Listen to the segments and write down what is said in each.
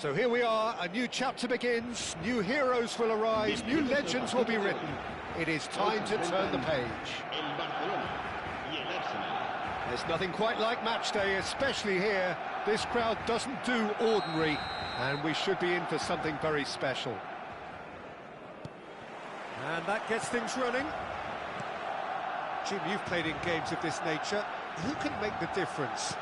So here we are, a new chapter begins, new heroes will arise, new legends will be written. It is time to turn the page. There's nothing quite like match day, especially here. This crowd doesn't do ordinary, and we should be in for something very special. And that gets things running. Jim, you've played in games of this nature. Who can make the difference?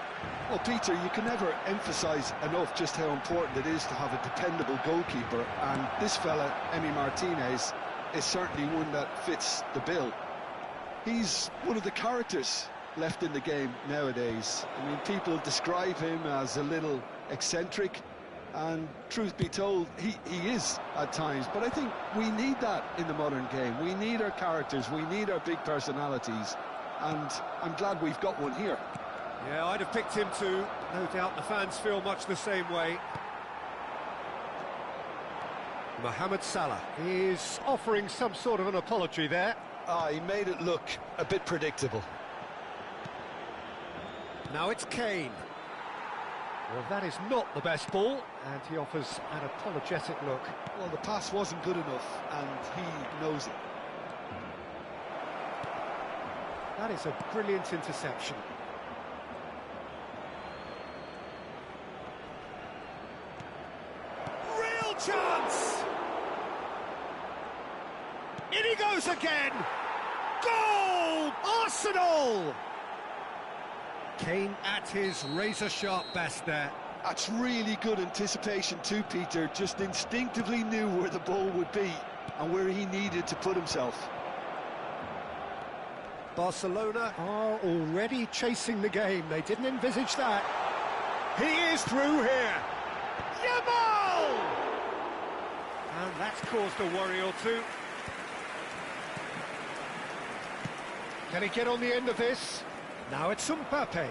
Well, Peter, you can never emphasise enough just how important it is to have a dependable goalkeeper, and this fella, Emi Martinez, is certainly one that fits the bill. He's one of the characters left in the game nowadays. I mean, people describe him as a little eccentric, and truth be told, he is at times, but I think we need that in the modern game. We need our characters, we need our big personalities, and I'm glad we've got one here. Yeah, I'd have picked him too. No doubt the fans feel much the same way. Mohamed Salah is offering some sort of an apology there. He made it look a bit predictable. Now it's Kane. Well, that is not the best ball, and he offers an apologetic look. Well, the pass wasn't good enough, and he knows it. That is a brilliant interception. Real chance! In he goes again! Goal! Arsenal! Kane at his razor-sharp best there. That's really good anticipation too, Peter. Just instinctively knew where the ball would be and where he needed to put himself. Barcelona are already chasing the game. They didn't envisage that. He is through here. Yamal! And that's caused a worry or two. Can he get on the end of this? Now it's Mbappe.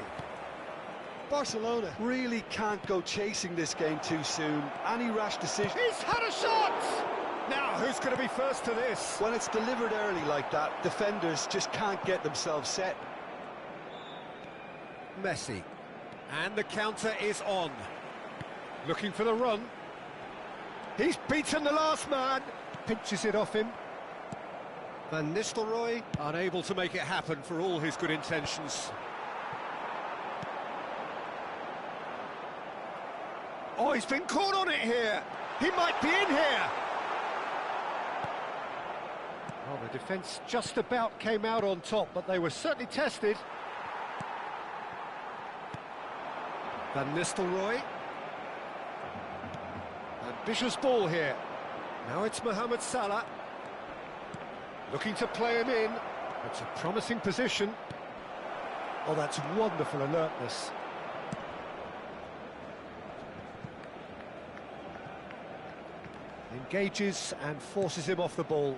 Barcelona really can't go chasing this game too soon. Any rash decision... He's had a shot! Now, who's going to be first to this? When it's delivered early like that, defenders just can't get themselves set. Messi. And the counter is on. Looking for the run. He's beaten the last man. Pinches it off him. Van Nistelrooy unable to make it happen for all his good intentions. Oh, he's been caught on it here. He might be in here. Well, the defence just about came out on top, but they were certainly tested. Van Nistelrooy. Ambitious ball here. Now it's Mohamed Salah. Looking to play him in. It's a promising position. Oh, that's wonderful alertness. Engages and forces him off the ball.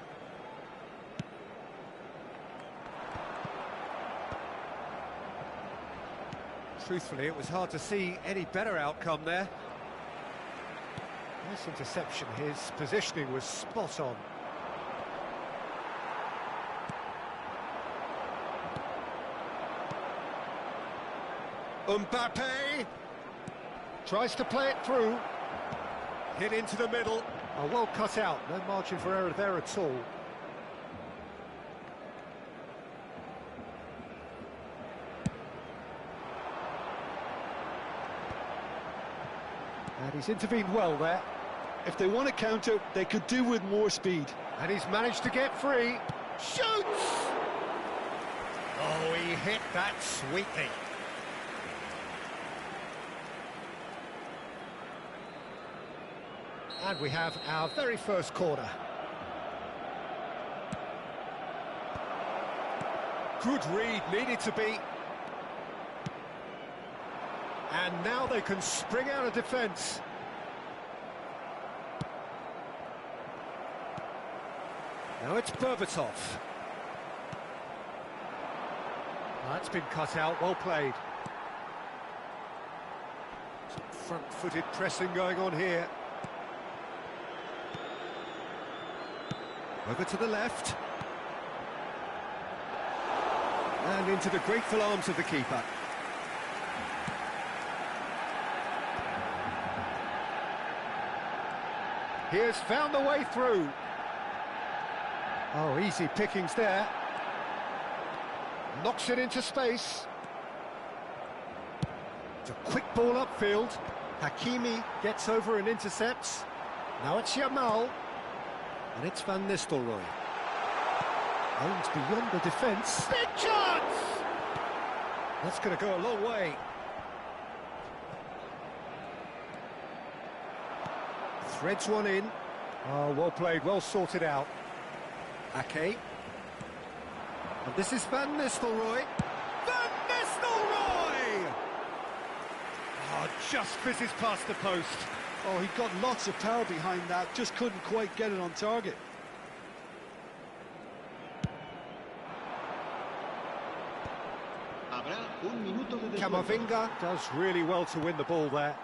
Truthfully, it was hard to see any better outcome there. Nice interception. His positioning was spot on. Mbappe tries to play it through. Hit into the middle. Oh, well cut out. No margin for error there at all. And he's intervened well there. If they want to counter, they could do with more speed. And he's managed to get free. Shoots! Oh, he hit that sweetly. And we have our very first corner. Good read, needed to be. And now they can spring out of defence. Now it's Berbatov. That's been cut out, well played. Some front-footed pressing going on here. Over to the left. And into the grateful arms of the keeper. He has found the way through. Oh, easy pickings there. Knocks it into space. It's a quick ball upfield. Hakimi gets over and intercepts. Now it's Yamal. And it's Van Nistelrooy. Aims beyond the defence. Big chance! That's going to go a long way. Threads one in. Oh, well played, well sorted out. Ake. And this is Van Nistelrooy. Van Nistelrooy! Oh, just fizzes past the post. Oh, he got lots of power behind that, just couldn't quite get it on target. Camavinga does really well to win the ball there.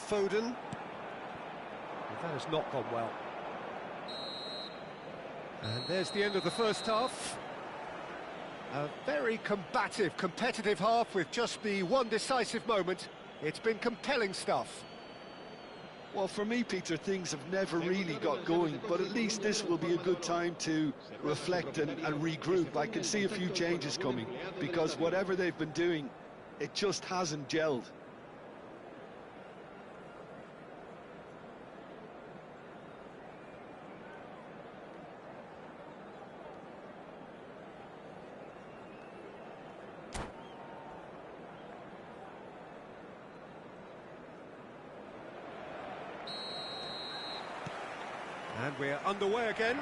Foden. Well, that has not gone well. And there's the end of the first half. A very combative, competitive half with just the one decisive moment. It's been compelling stuff. Well, for me, Peter, things have never really got going, but at least this will be a good time to reflect and regroup. I can see a few changes coming, because whatever they've been doing, it just hasn't gelled. And we're underway again.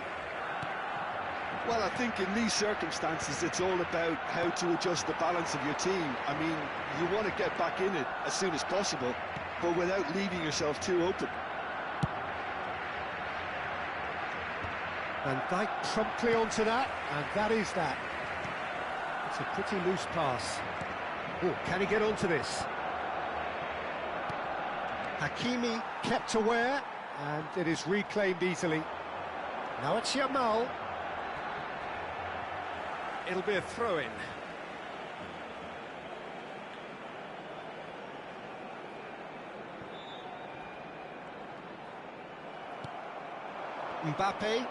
Well, I think in these circumstances, it's all about how to adjust the balance of your team. I mean, you want to get back in it as soon as possible, but without leaving yourself too open. Van Dijk promptly onto that, and that is that. It's a pretty loose pass. Oh, can he get onto this? Hakimi kept aware, and it is reclaimed easily. Now it's Yamal. It'll be a throw-in. Mbappe.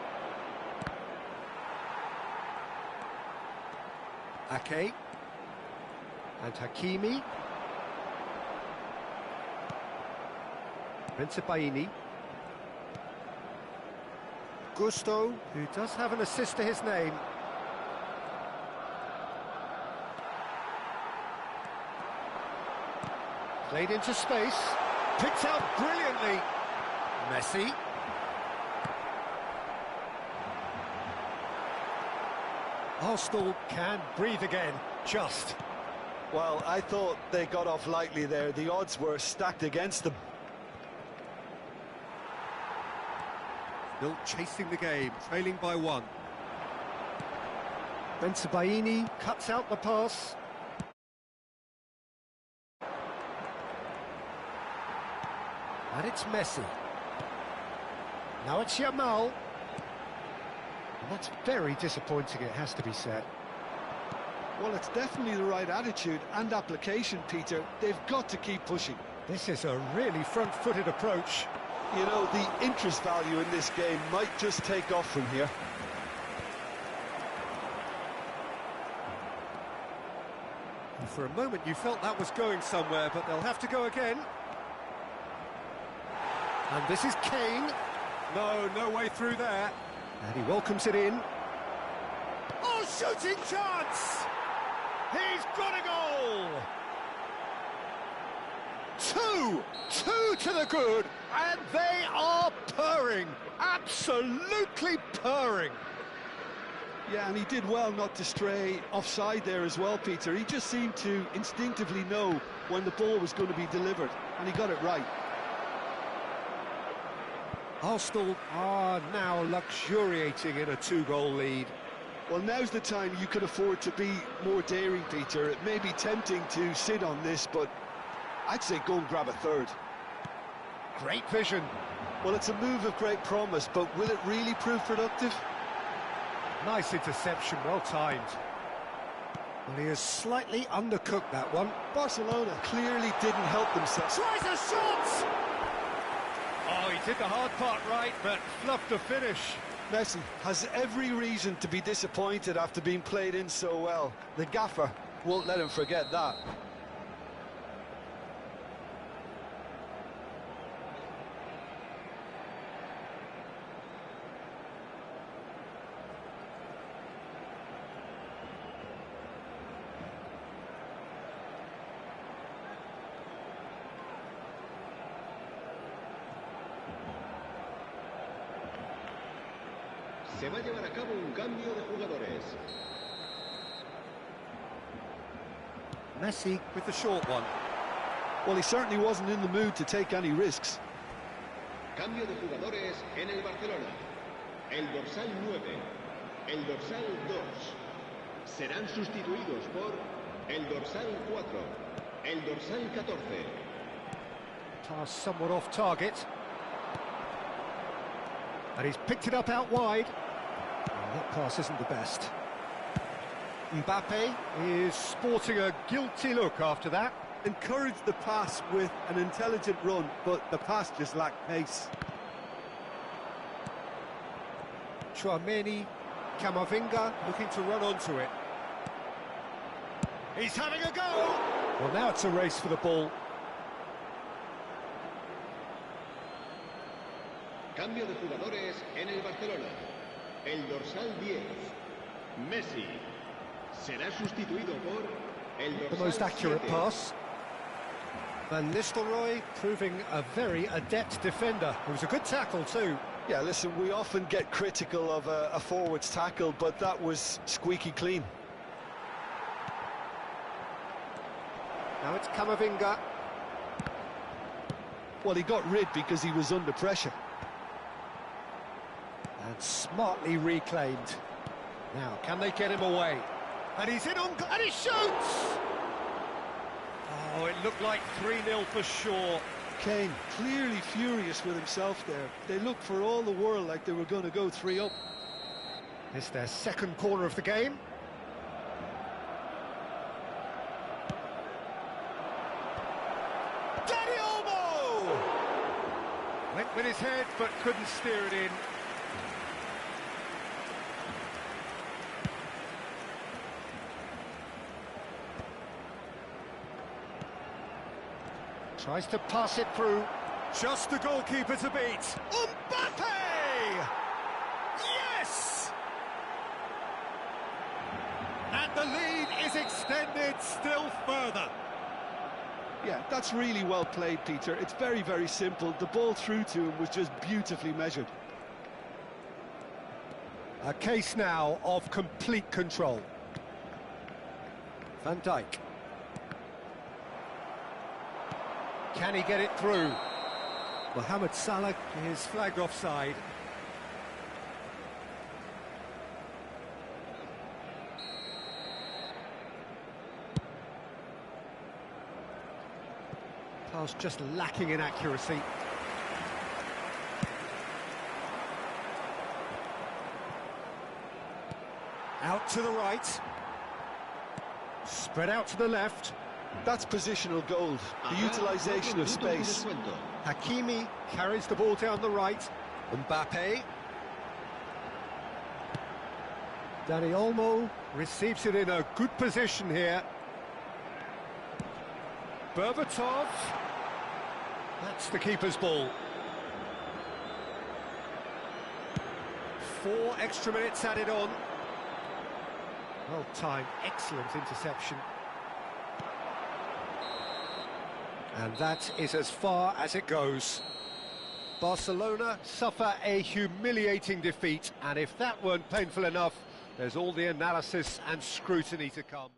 Ake. And Hakimi. Bensebaini. Gusto, who does have an assist to his name. Played into space, picked out brilliantly. Messi. Arsenal can breathe again, just. Well, I thought they got off lightly there. The odds were stacked against them. Still chasing the game, trailing by one. Bensebaini cuts out the pass. And it's Messi. Now it's Yamal. And that's very disappointing, it has to be said. Well, it's definitely the right attitude and application, Peter. They've got to keep pushing. This is a really front-footed approach. You know, the interest value in this game might just take off from here. And for a moment you felt that was going somewhere, but they'll have to go again. And this is Kane. No way through there. And he welcomes it in. Oh, shooting chance! He's got a goal! Two to the good, and they are purring, absolutely purring. Yeah, and he did well not to stray offside there as well, Peter. He just seemed to instinctively know when the ball was going to be delivered, and he got it right. Arsenal are now luxuriating in a two-goal lead. Well, now's the time you can afford to be more daring, Peter. It may be tempting to sit on this, but I'd say go and grab a third. Great vision. Well, it's a move of great promise, but will it really prove productive? Nice interception, well timed. Well, he has slightly undercooked that one. Barcelona clearly didn't help themselves. Tries a shot! Oh, he did the hard part right, but fluffed the finish. Messi has every reason to be disappointed after being played in so well. The gaffer won't let him forget that. Se va a llevar a cabo un cambio de jugadores. Messi with the short one. Well, he certainly wasn't in the mood to take any risks. Cambio de jugadores en el Barcelona. El dorsal 9, el dorsal 2. Serán sustituidos por el dorsal 4, el dorsal 14. Pass somewhat off target. And he's picked it up out wide. Oh, that pass isn't the best. Mbappe is sporting a guilty look after that. Encouraged the pass with an intelligent run, but the pass just lacked pace. Chouameni, Camavinga looking to run onto it. He's having a go! Well, now it's a race for the ball. Cambio de jugadores en el Barcelona. El dorsal 10, Messi. Será sustituido por el dorsal The most accurate 7. pass. Van Nistelrooy proving a very adept defender. It was a good tackle too. Yeah, listen, we often get critical of a forward's tackle, but that was squeaky clean. Now it's Camavinga. Well, he got rid because he was under pressure. And smartly reclaimed. Now, can they get him away? And he's in on... and he shoots! Oh, it looked like 3-0 for sure. Kane clearly furious with himself there. They looked for all the world like they were going to go 3-up. It's their second corner of the game. Dani Olmo! Went with his head, but couldn't steer it in. Tries to pass it through. Just the goalkeeper to beat. Mbappe! Yes! And the lead is extended still further. Yeah, that's really well played, Peter. It's very, very simple. The ball through to him was just beautifully measured. A case now of complete control. Van Dijk. Can he get it through? Mohamed Salah is flagged offside. Pass just lacking in accuracy. Out to the right. Spread out to the left. That's positional gold, the utilisation of space. Hakimi carries the ball down the right. Mbappe. Dani Olmo receives it in a good position here. Berbatov. That's the keeper's ball. 4 extra minutes added on. Well timed, excellent interception. And that is as far as it goes. Barcelona suffer a humiliating defeat, and if that weren't painful enough, there's all the analysis and scrutiny to come.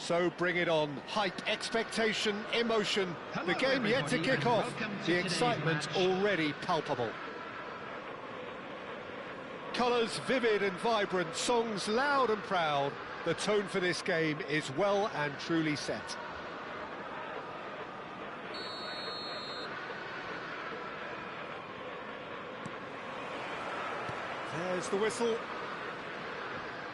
So bring it on. Hype, expectation, emotion. The game yet to kick off. The excitement already palpable. Colours vivid and vibrant, songs loud and proud. The tone for this game is well and truly set. There's the whistle.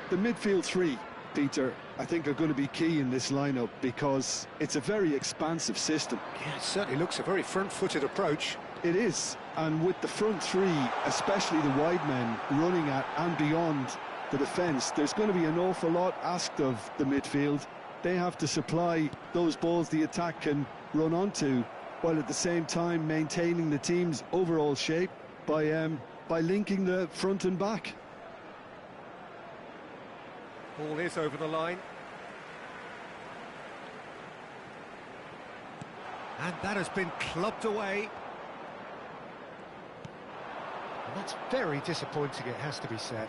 The midfield three, Peter, I think are going to be key in this lineup because it's a very expansive system. Yeah, it certainly looks a very front-footed approach. It is, and with the front three, especially the wide men, running at and beyond the defence, there's going to be an awful lot asked of the midfield. They have to supply those balls the attack can run onto, while at the same time maintaining the team's overall shape by linking the front and back. Ball is over the line. And that has been clubbed away. And that's very disappointing, it has to be said.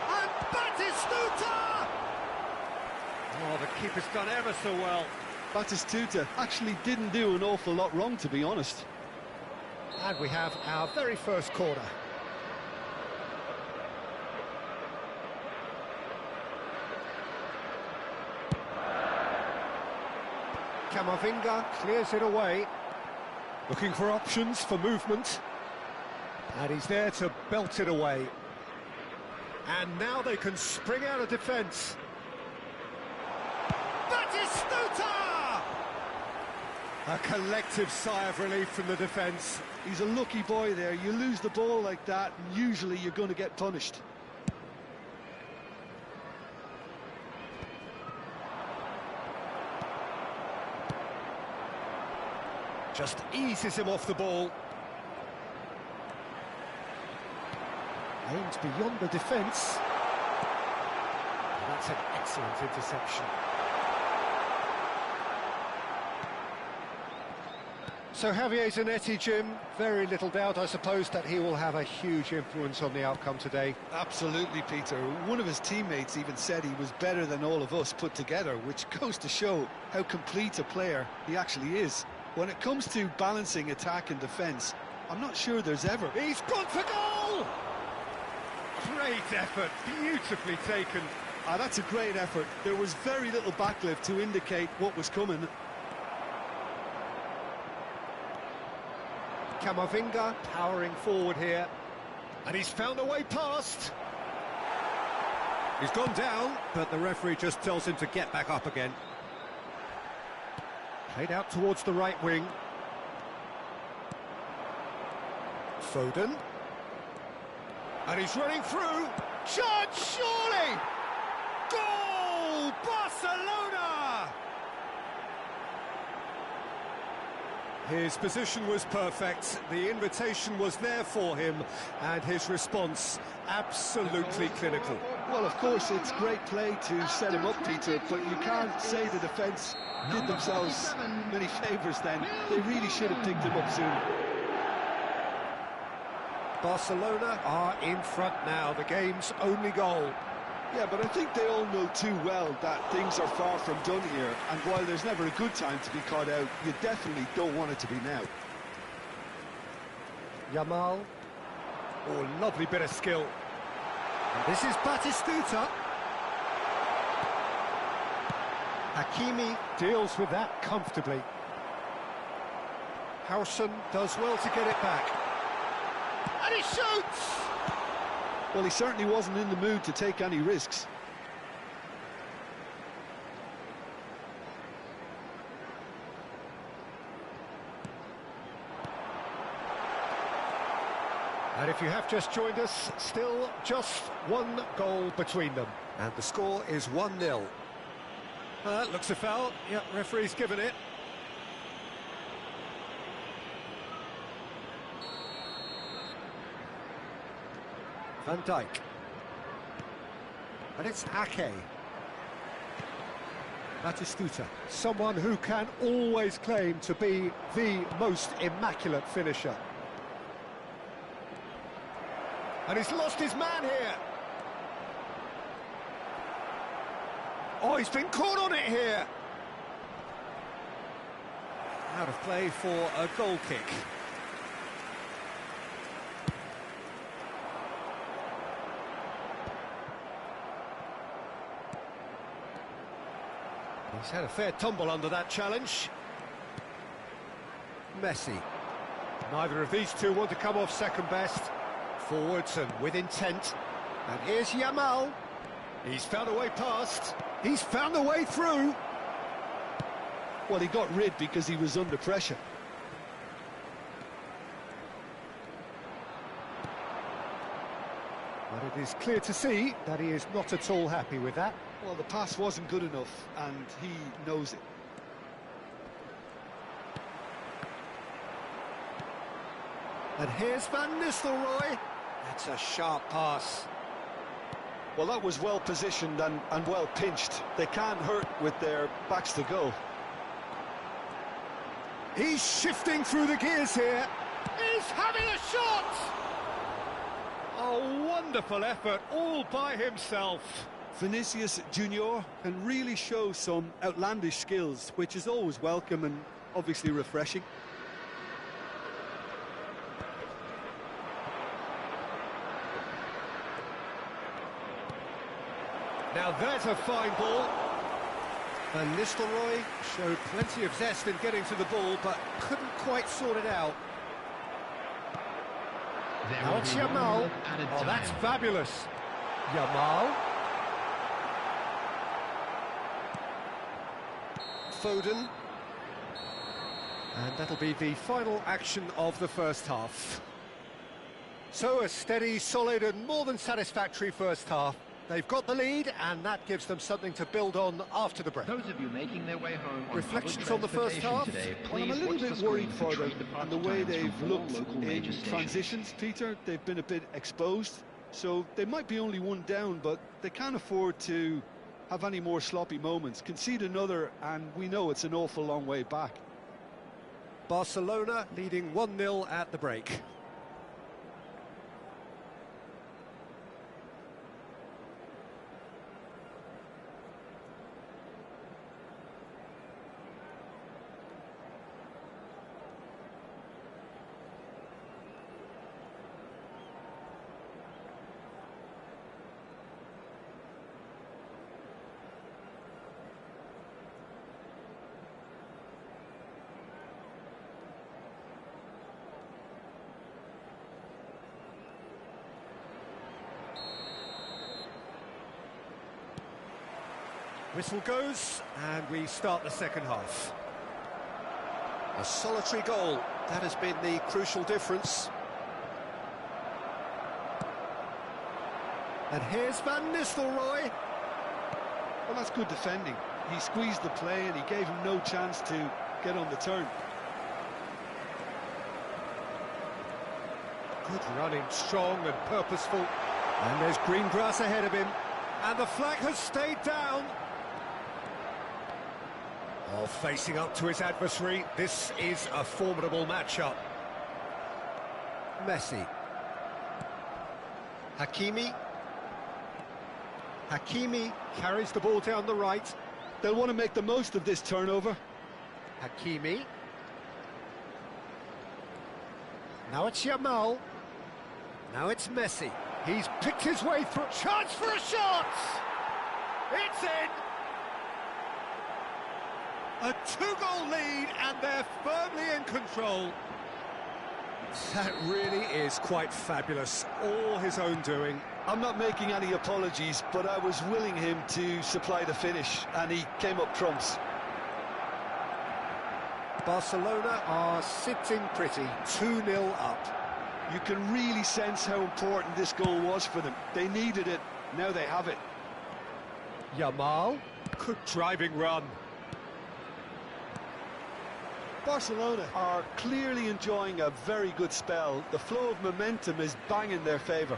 And Batistuta! Oh, the keeper's done ever so well. Batistuta actually didn't do an awful lot wrong, to be honest. And we have our very first corner. Camavinga clears it away, looking for options for movement, and he's there to belt it away. And now they can spring out of defence. Batistuta! A collective sigh of relief from the defence. He's a lucky boy there. You lose the ball like that, and usually you're going to get punished. Just eases him off the ball. Aims beyond the defence. That's an excellent interception. So Javier Zanetti, Jim, very little doubt, I suppose, that he will have a huge influence on the outcome today. Absolutely, Peter. One of his teammates even said he was better than all of us put together, which goes to show how complete a player he actually is. When it comes to balancing attack and defence, I'm not sure there's ever... He's gone for goal! Great effort, beautifully taken. That's a great effort. There was very little backlift to indicate what was coming. Camavinga powering forward here, and he's found a way past. He's gone down, but the referee just tells him to get back up again. Played out towards the right wing. Foden. And he's running through. Shot, surely! Goal! Barcelona! His position was perfect, the invitation was there for him, and his response absolutely clinical. Well, of course, it's great play to set him up, Peter, but you can't say the defence did themselves many favours then. They really should have picked him up sooner. Barcelona are in front now, the game's only goal. Yeah, but I think they all know too well that things are far from done here, and while there's never a good time to be caught out, you definitely don't want it to be now. Yamal. Oh, lovely bit of skill. And this is Batistuta. Hakimi deals with that comfortably. Howson does well to get it back. And he shoots! Well, he certainly wasn't in the mood to take any risks. And if you have just joined us, still just one goal between them. And the score is 1-0. Looks a foul. Yep, referee's given it. Van Dijk. And it's Ake. Batistuta, someone who can always claim to be the most immaculate finisher. And he's lost his man here. Oh, he's been caught on it here. Out of play for a goal kick. He's had a fair tumble under that challenge. Messi. Neither of these two want to come off second best. Forwards and with intent. And here's Yamal. He's found a way past. He's found a way through. Well, he got rid because he was under pressure. But it is clear to see that he is not at all happy with that. Well, the pass wasn't good enough, and he knows it. And here's Van Nistelrooy. That's a sharp pass. Well, that was well positioned and well pinched. They can't hurt with their backs to goal. He's shifting through the gears here. He's having a shot! A wonderful effort, all by himself. Vinicius Junior can really show some outlandish skills, which is always welcome and obviously refreshing. Now there's a fine ball. And Nistelrooy showed plenty of zest in getting to the ball, but couldn't quite sort it out. Now it's Yamal. Oh, that's fabulous. Yamal. Foden. And that'll be the final action of the first half. So a steady, solid and more than satisfactory first half. They've got the lead, and that gives them something to build on after the break. Those of you making their way home on Reflections on the first half? Today, well, I'm a little bit worried for them and the way they've looked in transitions, Peter. They've been a bit exposed, so they might be only one down, but they can't afford to have any more sloppy moments. Concede another, and we know it's an awful long way back. Barcelona leading 1-0 at the break. Whistle goes, and we start the second half. A solitary goal, that has been the crucial difference. And here's Van Nistelrooy. Well, that's good defending. He squeezed the play and he gave him no chance to get on the turn. Good running, strong and purposeful. And there's green grass ahead of him. And the flag has stayed down. Oh, facing up to his adversary, this is a formidable matchup. Messi. Hakimi. Hakimi carries the ball down the right. They'll want to make the most of this turnover. Hakimi. Now it's Yamal. Now it's Messi. He's picked his way through. Chance for a shot! It's in! A two-goal lead, and they're firmly in control. That really is quite fabulous. All his own doing. I'm not making any apologies, but I was willing him to supply the finish, and he came up trumps. Barcelona are sitting pretty, 2-0 up. You can really sense how important this goal was for them. They needed it, now they have it. Yamal, good driving run. Barcelona are clearly enjoying a very good spell. The flow of momentum is bang in their favour.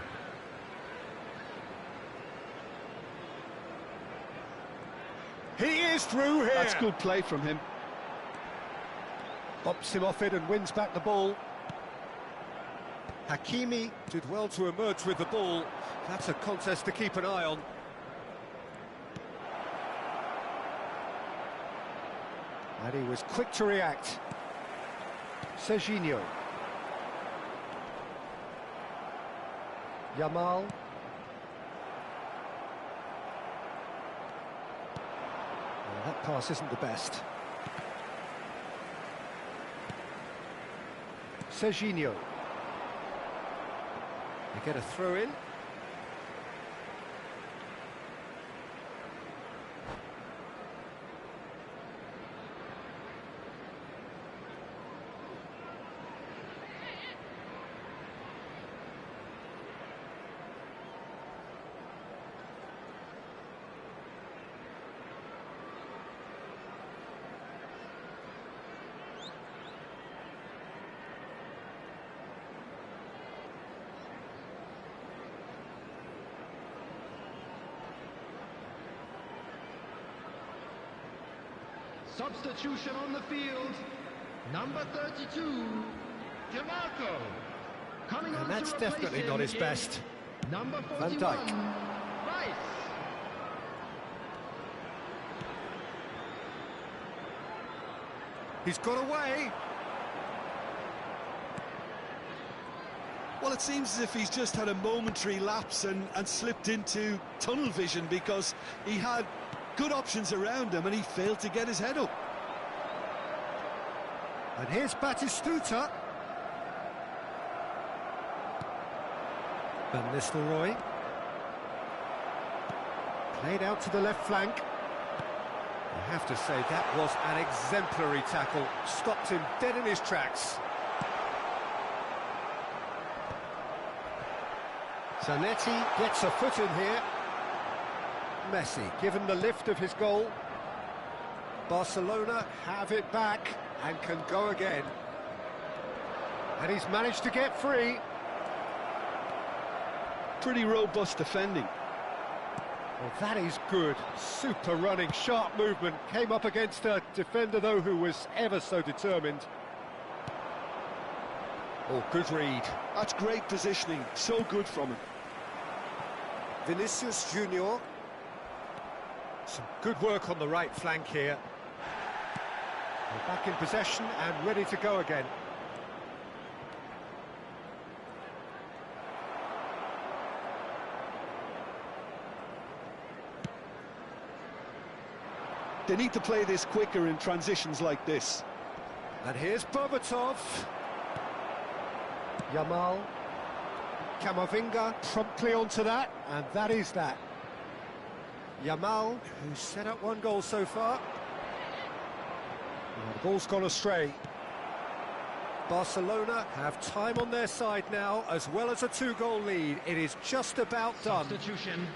He is through here. That's good play from him. Bops him off it and wins back the ball. Hakimi did well to emerge with the ball. That's a contest to keep an eye on. And he was quick to react. Serginho. Yamal. Well, that pass isn't the best. Serginho. They get a throw in. Substitution on the field. Number 32, DeMarco. Coming on And that's to replace definitely him not his is best. Number Van 41, Dijk. Rice. He's got away. Well, it seems as if he's just had a momentary lapse and slipped into tunnel vision, because he had good options around him and he failed to get his head up. And here's Batistuta. Van Nistelrooy. Played out to the left flank. I have to say, that was an exemplary tackle. Stopped him dead in his tracks. Zanetti gets a foot in here. Messi given the lift of his goal. Barcelona have it back and can go again. And he's managed to get free. Pretty robust defending. Well, that is good. Super running, sharp movement. Came up against a defender, though, who was ever so determined. Oh, good read. That's great positioning. So good from him. Vinicius Junior. Some good work on the right flank here. They're back in possession and ready to go again. They need to play this quicker in transitions like this. And here's Berbatov. Yamal. Camavinga promptly onto that, and that is that. Yamal, who's set up one goal so far. Well, the ball's gone astray. Barcelona have time on their side now, as well as a two-goal lead. It is just about done. Substitution.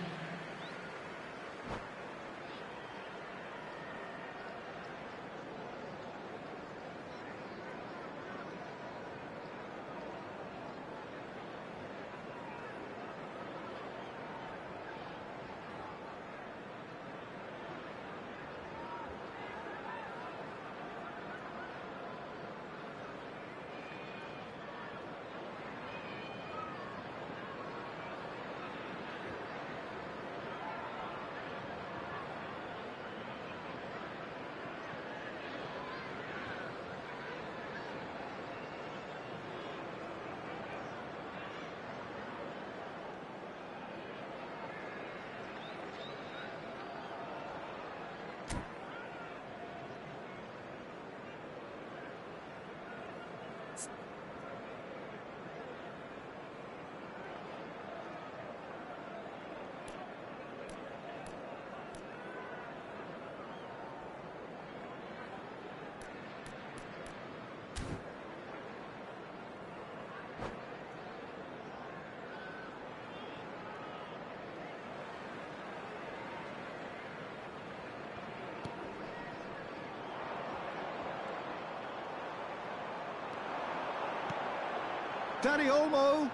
Dani Olmo.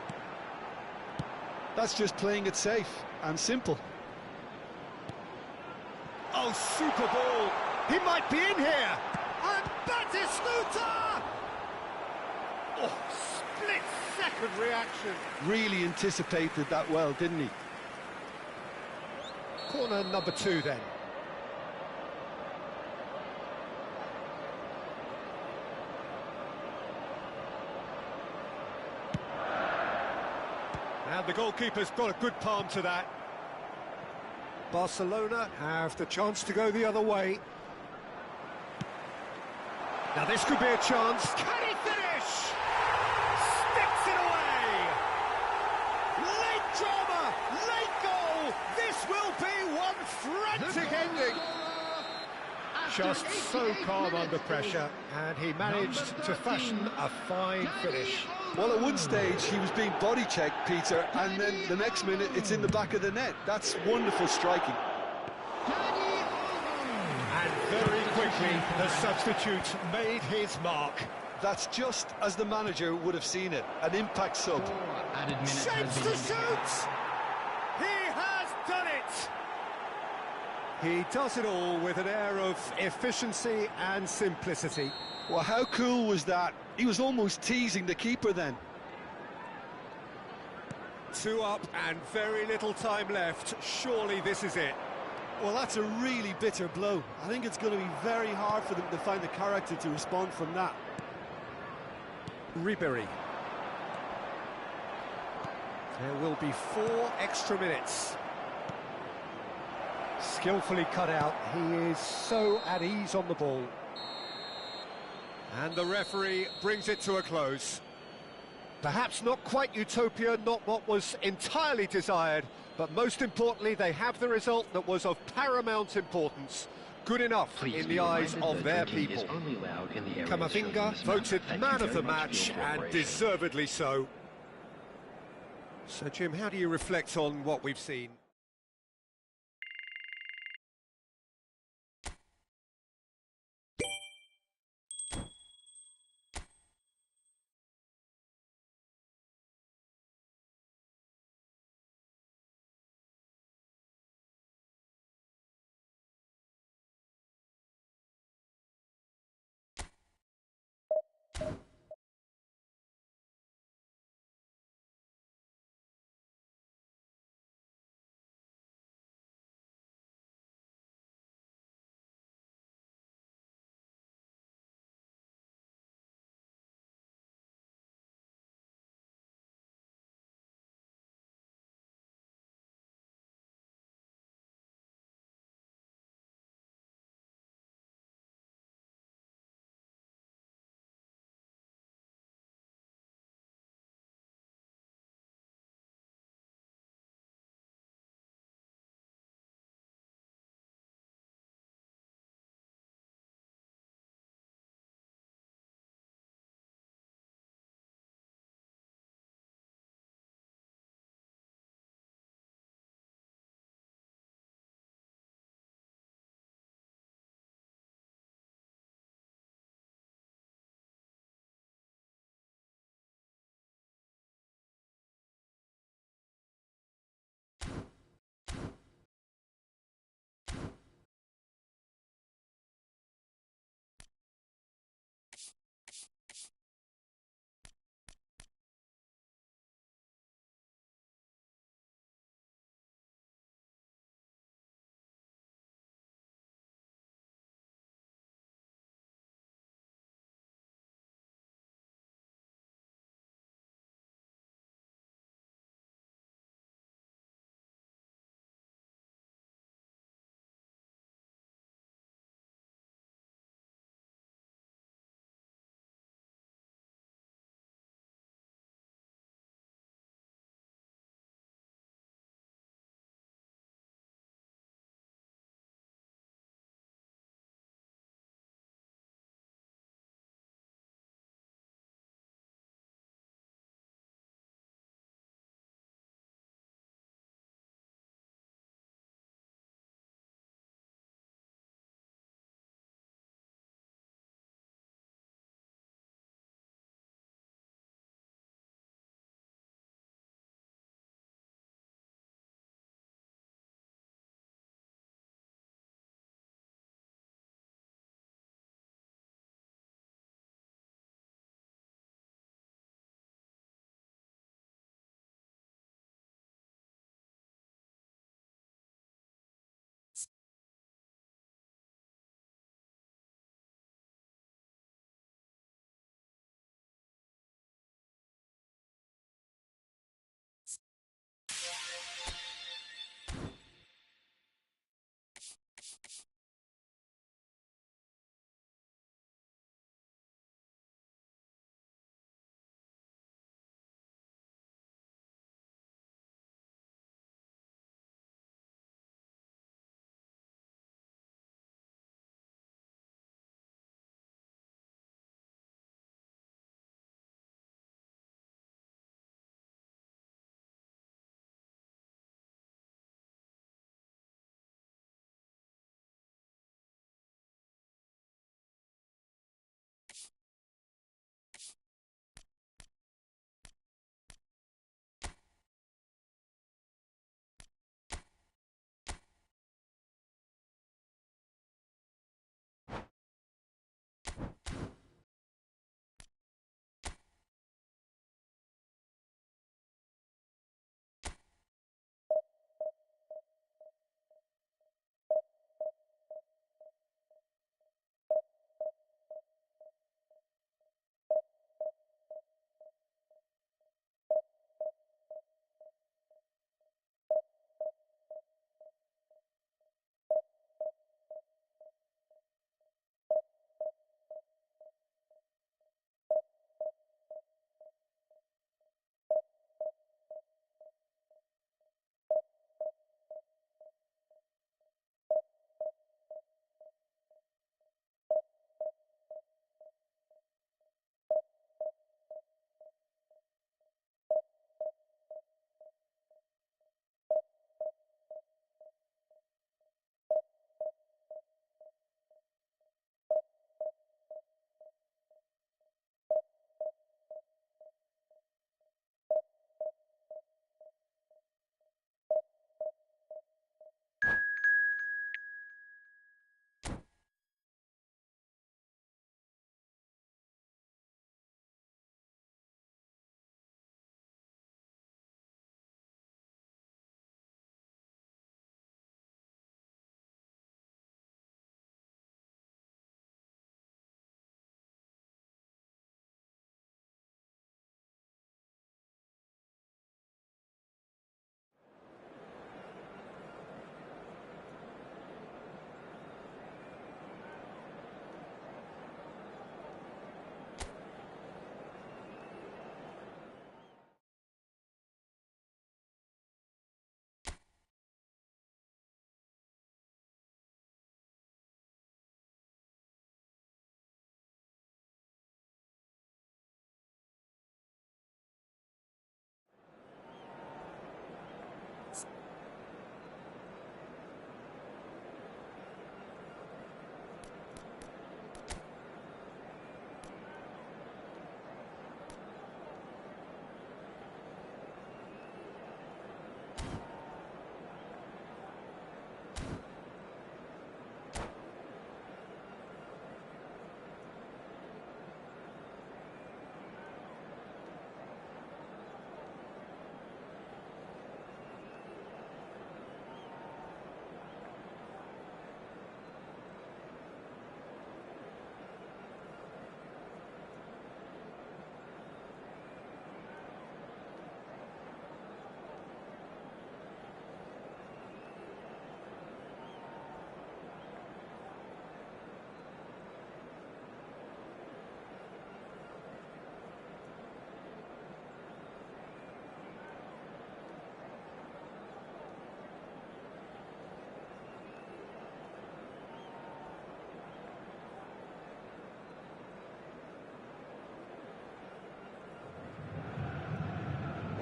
That's just playing it safe and simple. Oh, super ball. He might be in here. And Batistuta! Oh, split second Good reaction. Really anticipated that well, didn't he? Corner number 2 then. And the goalkeeper's got a good palm to that. Barcelona have the chance to go the other way. Now this could be a chance. Can he finish? Sticks it away! Late drama, late goal! This will be one frantic ending. Just so calm under pressure, and he managed to fashion a fine finish. Well, at one stage he was being body checked, Peter, and then the next minute it's in the back of the net. That's wonderful striking. And very quickly the substitute made his mark. That's just as the manager would have seen it, an impact sub. Shapes the shoots! He has done it! He does it all with an air of efficiency and simplicity. Well, how cool was that? He was almost teasing the keeper then. 2 up and very little time left. Surely this is it. Well, that's a really bitter blow. I think it's going to be very hard for them to find the character to respond from that. Ribery. There will be 4 extra minutes. Skillfully cut out. He is so at ease on the ball. And the referee brings it to a close. Perhaps not quite utopia, not what was entirely desired, but most importantly, they have the result that was of paramount importance. Good enough in the eyes of their people. Camavinga voted man of the match, and deservedly so. So, Jim, how do you reflect on what we've seen?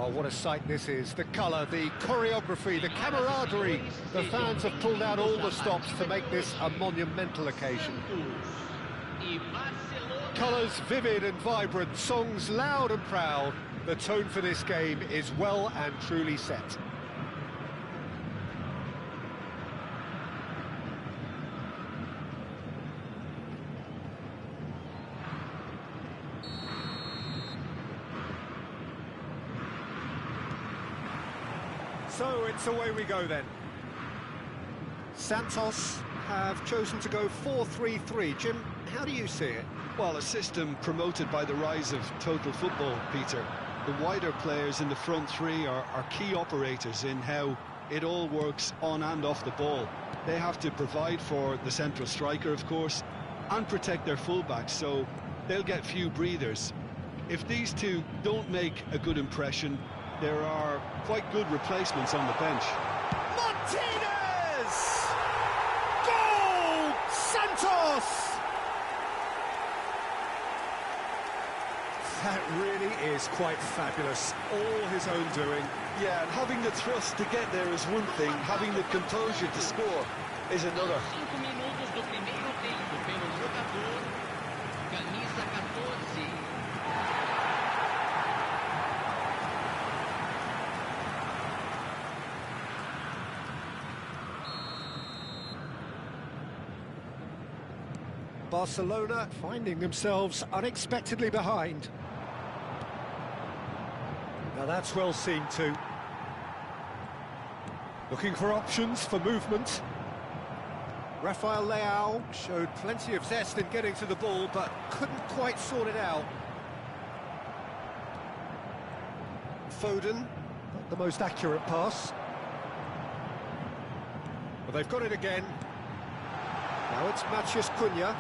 Oh, what a sight this is. The colour, the choreography, the camaraderie. The fans have pulled out all the stops to make this a monumental occasion. Colours vivid and vibrant, songs loud and proud. The tone for this game is well and truly set. So it's away we go then. Santos have chosen to go 4-3-3. Jim, how do you see it? Well, a system promoted by the rise of total football, Peter. The wider players in the front three are key operators in how it all works on and off the ball. They have to provide for the central striker, of course, and protect their fullbacks, so they'll get few breathers. If these two don't make a good impression, there are quite good replacements on the bench. Martinez! Goal! Santos! That really is quite fabulous. All his own doing. Yeah, and having the thrust to get there is one thing, having the composure to score is another. 5 minutos do primeiro tempo pelo jogador, camisa 14. Barcelona finding themselves unexpectedly behind. Now that's well seen too. Looking for options for movement. Rafael Leao showed plenty of zest in getting to the ball, but couldn't quite sort it out. Foden, not the most accurate pass. But they've got it again. Now it's Matheus Cunha.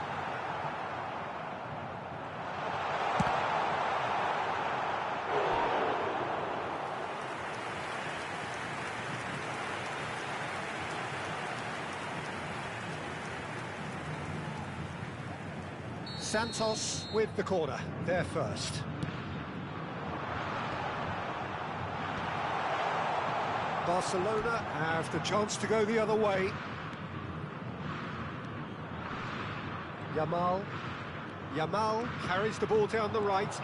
Santos with the corner, there first. Barcelona have the chance to go the other way. Yamal carries the ball down the right.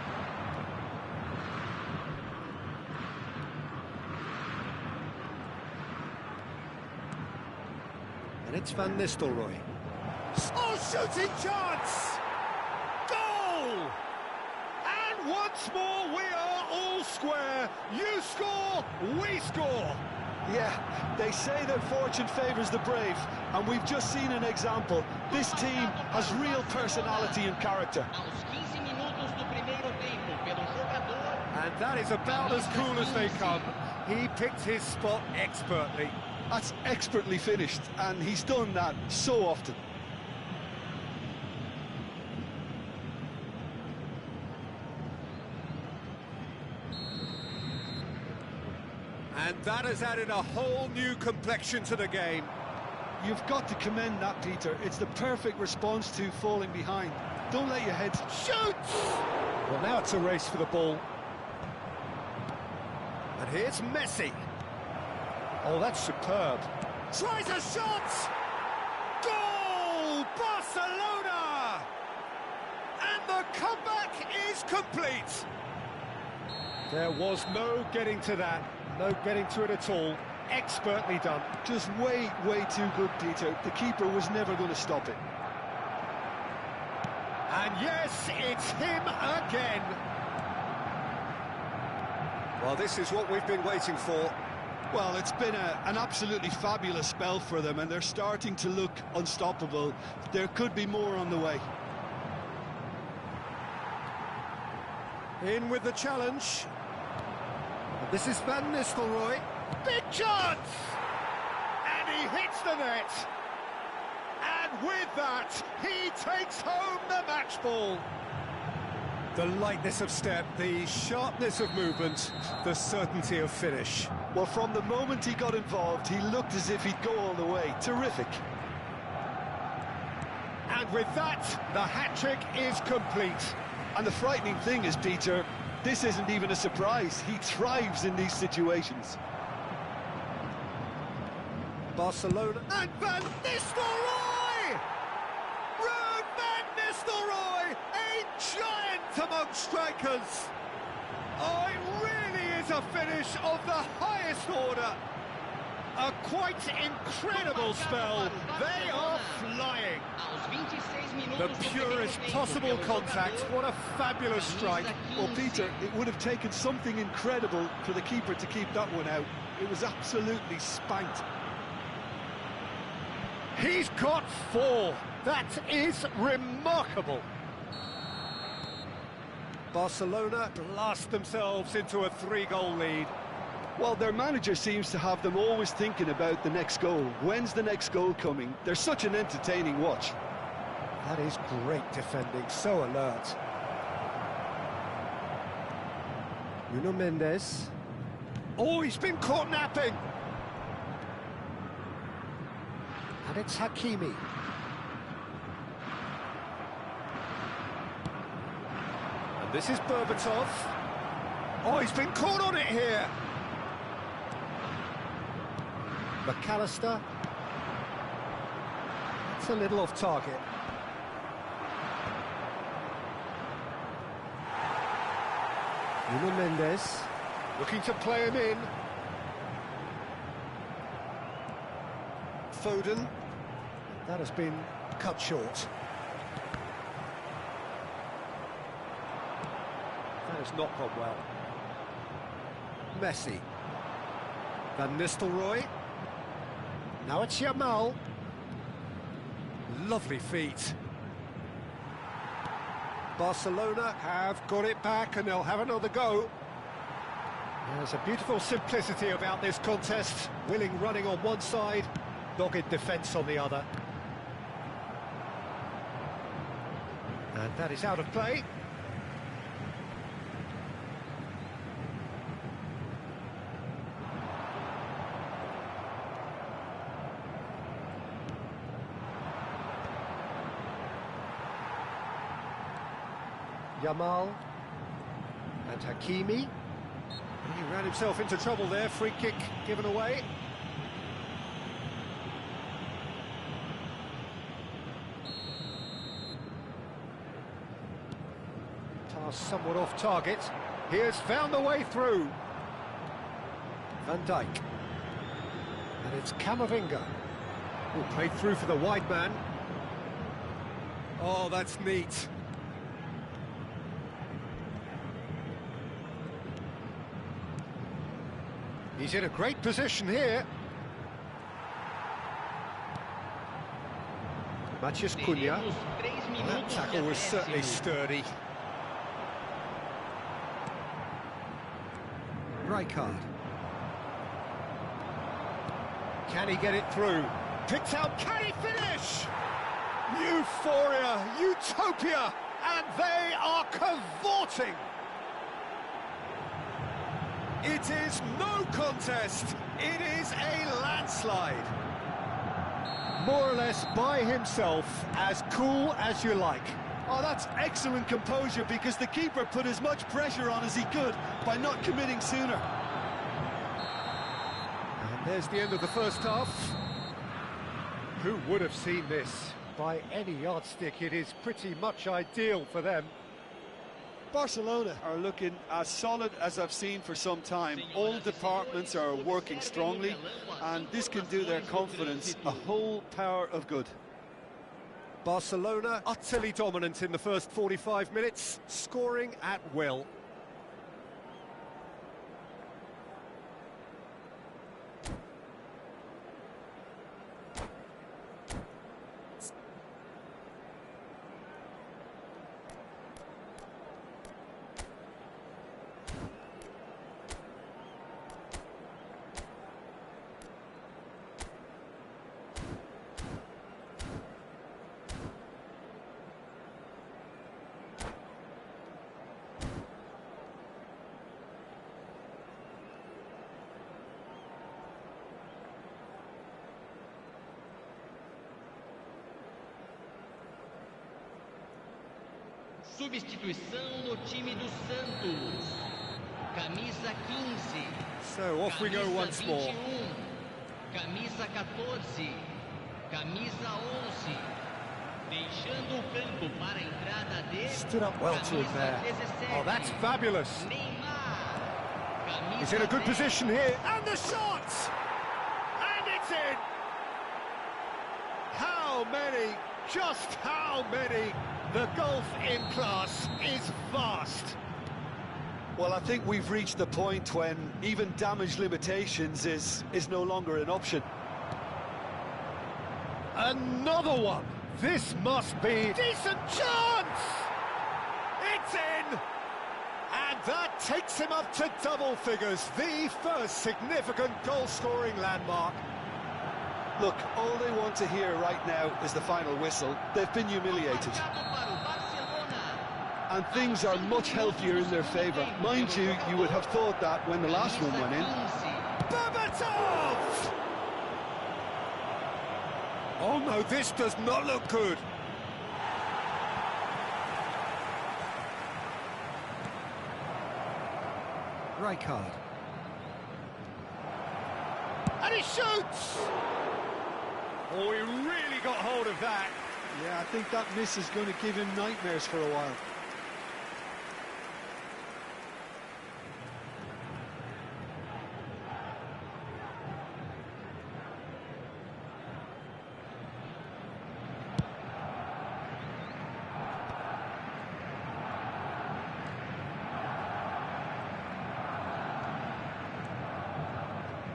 And it's Van Nistelrooy. Oh, shooting chance! Goal! And once more we are all square. You score, we score. Yeah, they say that fortune favours the brave, and we've just seen an example. This team has real personality and character. Aos 15 minutos do primeiro tempo pelo jogador. And that is about as cool as they come. He picked his spot expertly. That's expertly finished, and he's done that so often. And that has added a whole new complexion to the game. You've got to commend that, Peter. It's the perfect response to falling behind. Don't let your head... Shoot! Well, now it's a race for the ball. And here's Messi. Oh, that's superb. Tries a shot! Goal! Barcelona! And the comeback is complete. There was no getting to that. No getting to it at all. Expertly done. Just way too good, Peter. The keeper was never going to stop it. And yes, it's him again. Well, this is what we've been waiting for. Well, it's been an absolutely fabulous spell for them, and they're starting to look unstoppable. There could be more on the way. In with the challenge. This is Van Nistelrooy. Big chance! And he hits the net. And with that, he takes home the match ball. The lightness of step, the sharpness of movement, the certainty of finish. Well, from the moment he got involved, he looked as if he'd go all the way. Terrific. And with that, the hat-trick is complete. And the frightening thing is, Peter, this isn't even a surprise. He thrives in these situations. Barcelona and Van Nistelrooy! Ruud Van Nistelrooy, a giant among strikers. Oh, it really is a finish of the highest order. A quite incredible spell. They are flying. The purest possible contact. What a fabulous strike. Well, Peter, it would have taken something incredible for the keeper to keep that one out. It was absolutely spanked. He's got 4. That is remarkable. Barcelona blast themselves into a 3-goal lead. Well, their manager seems to have them always thinking about the next goal. When's the next goal coming? They're such an entertaining watch. That is great defending, so alert. Nuno Mendes. Oh, he's been caught napping. And it's Hakimi. And this is Berbatov. Oh, he's been caught on it here. McAllister. That's a little off target. Nuno Mendes looking to play him in. Foden. That has been cut short. That has not gone well. Messi. Van Nistelrooy. Now it's Yamal. Lovely feet. Barcelona have got it back and they'll have another go. There's a beautiful simplicity about this contest. Willing running on one side, dogged defence on the other. And that is out of play. Yamal and Hakimi. He ran himself into trouble there, free kick given away. Pass somewhat off target. He has found the way through. Van Dijk. And it's Camavinga. Oh, played through for the wide man. Oh, that's neat. He's in a great position here. Matheus Cunha. Well, that tackle was certainly sturdy. Rijkaard. Can he get it through? Picked out, can he finish? Euphoria, utopia, and they are cavorting. It is no contest, it is a landslide. More or less by himself, as cool as you like. Oh, that's excellent composure because the keeper put as much pressure on as he could by not committing sooner. And there's the end of the first half. Who would have seen this? By any yardstick, it is pretty much ideal for them. Barcelona are looking as solid as I've seen for some time. All departments are working strongly, and this can do their confidence a whole power of good. Barcelona utterly dominant in the first 45 minutes, scoring at will. Substituição no time do Santos. Camisa 15. So off we go once more. Camisa 14. Camisa 11. Deixando o campo para a entrada de Stood up well to him there. 17. Oh, that's fabulous. Neymar. Camisa He's in a good 10. position here. And the shot! And it's in! How many? Just how many? The gulf in class is vast. Well, I think we've reached the point when even damage limitations is no longer an option. Another one. This must be decent chance. It's in. And that takes him up to double figures. The first significant goal-scoring landmark. Look, all they want to hear right now is the final whistle. They've been humiliated. And things are much healthier in their favour. Mind you, you would have thought that when the last one went in. Berbatov! Oh no, this does not look good. Rijkaard. And he shoots! Oh, he really got hold of that. Yeah, I think that miss is going to give him nightmares for a while.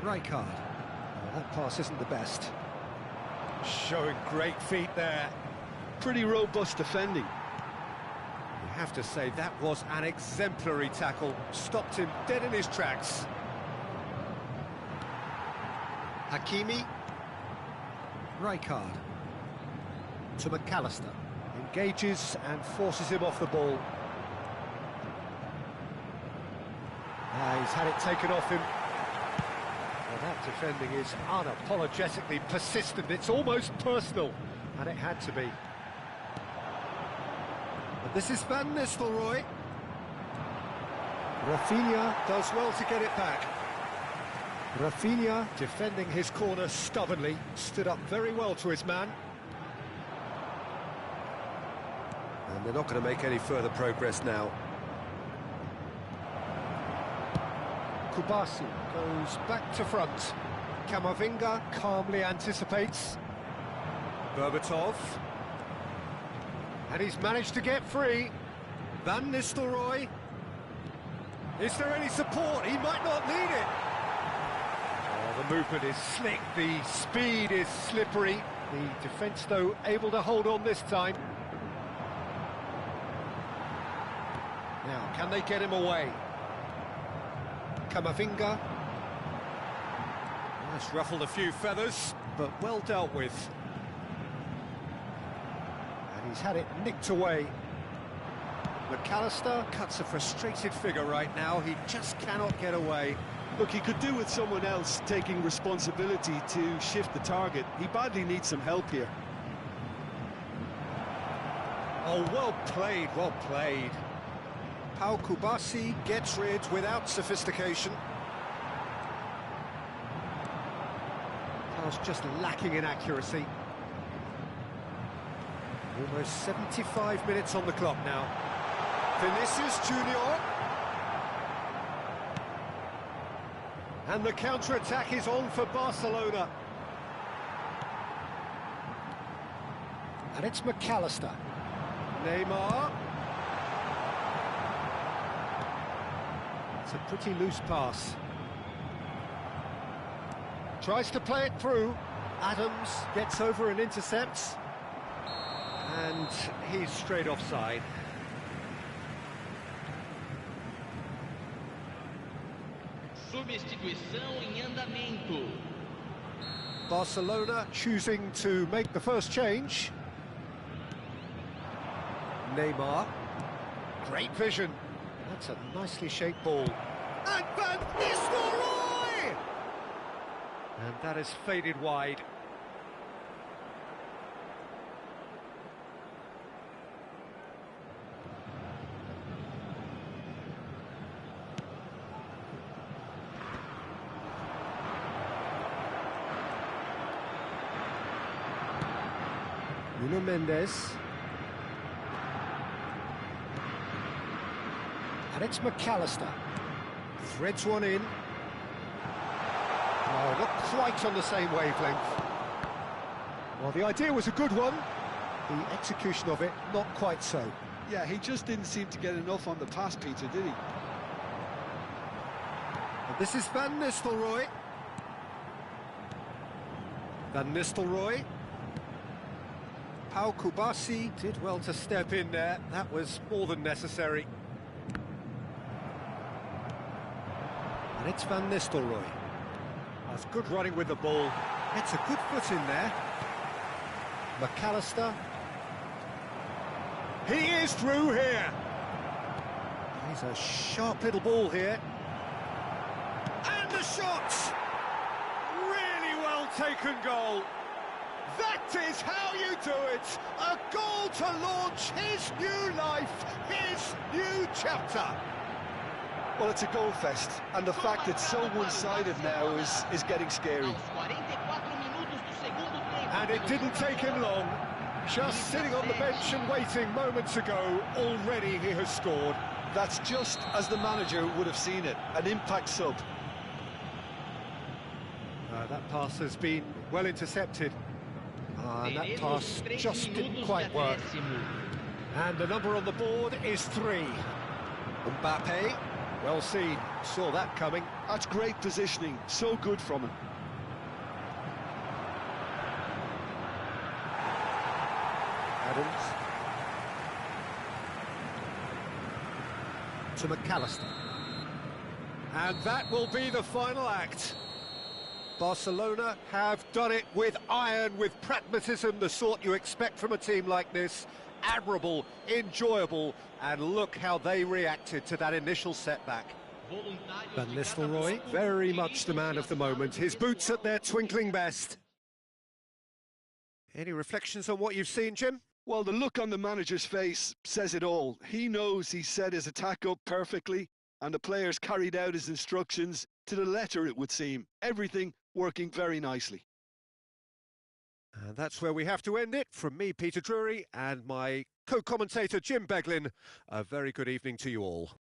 Rijkaard. Oh, that pass isn't the best. Showing great feet there. Pretty robust defending. You have to say that was an exemplary tackle. Stopped him dead in his tracks. Hakimi. Rijkaard. To McAllister. Engages and forces him off the ball. He's had it taken off him. Well, that defending is unapologetically persistent. It's almost personal, and it had to be. But this is Van Nistelrooy. Rafinha does well to get it back. Rafinha defending his corner stubbornly, stood up very well to his man. And they're not going to make any further progress now. Kubasi goes back to front. Camavinga calmly anticipates. Berbatov. And he's managed to get free. Van Nistelrooy. Is there any support? He might not need it. Oh, the movement is slick, the speed is slippery. The defence, though, able to hold on this time. Now, can they get him away? Camavinga. That's ruffled a few feathers, but well dealt with. And he's had it nicked away. McAllister cuts a frustrated figure right now. He just cannot get away. Look, he could do with someone else taking responsibility to shift the target. He badly needs some help here. Oh, well played, well played. Pau Kubasi gets rid without sophistication. Pau's just lacking in accuracy. Almost 75 minutes on the clock now. Vinicius Junior. And the counter-attack is on for Barcelona. And it's McAllister. Neymar. It's a pretty loose pass. Tries to play it through. Adams gets over and intercepts. And he's straight offside. Substituição em andamento. Barcelona choosing to make the first change. Neymar. Great vision. That's a nicely shaped ball. And Van Nistelrooy! And that has faded wide. Nuno Mendes. And it's McAllister. Threads one in. Oh, not quite on the same wavelength. Well, the idea was a good one. The execution of it, not quite so. Yeah, he just didn't seem to get enough on the pass, Peter, did he? And this is Van Nistelrooy. Van Nistelrooy. Pau Kubasi did well to step in there. That was more than necessary. And it's Van Nistelrooy. That's good running with the ball. It's a good foot in there. McAllister. He is through here. He's a sharp little ball here. And the shot! Really well taken goal. That is how you do it. A goal to launch his new life, his new chapter. Well, it's a goal fest, and the fact it's so one-sided now is getting scary. And it didn't take him long. Just sitting on the bench and waiting moments ago, already he has scored. That's just as the manager would have seen it, an impact sub. That pass has been well intercepted. And that pass just didn't quite work. And the number on the board is 3. Mbappe, well seen, saw that coming. That's great positioning, so good from him. Adams. To McAllister. And that will be the final act. Barcelona have done it with iron, with pragmatism, the sort you expect from a team like this. Admirable, enjoyable, and look how they reacted to that initial setback. Van Nistelrooy, very much the man of the moment. His boots at their twinkling best. Any reflections on what you've seen, Jim? Well, the look on the manager's face says it all. He knows he set his attack up perfectly, and the players carried out his instructions to the letter, it would seem. Everything working very nicely. And that's where we have to end it. From me, Peter Drury, and my co-commentator, Jim Beglin, a very good evening to you all.